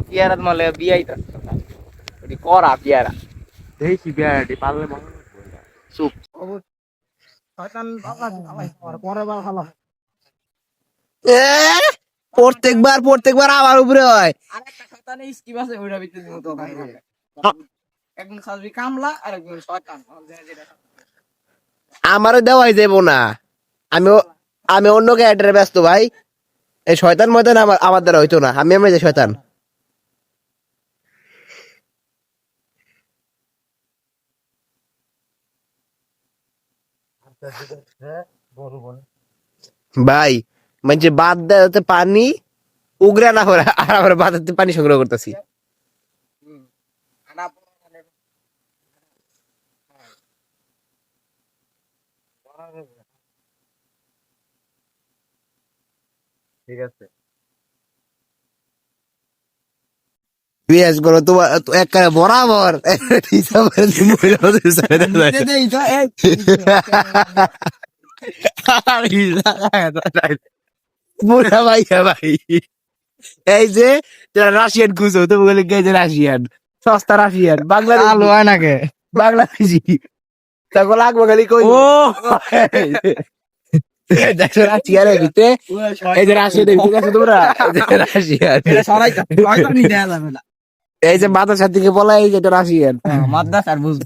পেয়ারা মালে বিয়াই করা পেয়ারা দেখি পেয়ারাটি পারলে চুপ প্রত্যেকবার আমার উপরে হয়। আরেকটা শয়তানের স্কিম আছে ওইটা ভিতরে দিমু তো একজন সাজবি কামলা আর একজন শয়তান আমারও দেওয়াই যাবো না। আমি আমি অন্য ক্যারেক্টারে ব্যস্ত ভাই। এই শয়তান ময়দান আমার দ্বারা হইতো না। আমি যে শয়তান। ভাই মানে বাদ দেওয়াতে পানি উগরা না করে আর আমরা বাদাতে পানি সংগ্রহ করতেছি। ঠিক আছে বিয়াস করো তোমার এক বরাবর বুড়া ভাইয়া ভাই এই যে রাশিয়ান খুঁজো তুমি বলে যে রাশিয়ান সস্তা রাশিয়ান বাংলাদেশ আলো হয় নাকি বাংলাদেশি তখন লাগবো খালি কই ও দেখো রাশিয়ানের ভিতরে এই যে রাশিয়ানের ভিতরে দেখো তোমরা রাশিয়ান এই যে মাদ্রাসার দিকে বলা এই যে এটা রাশিয়ান মাদ্রাসার বুঝ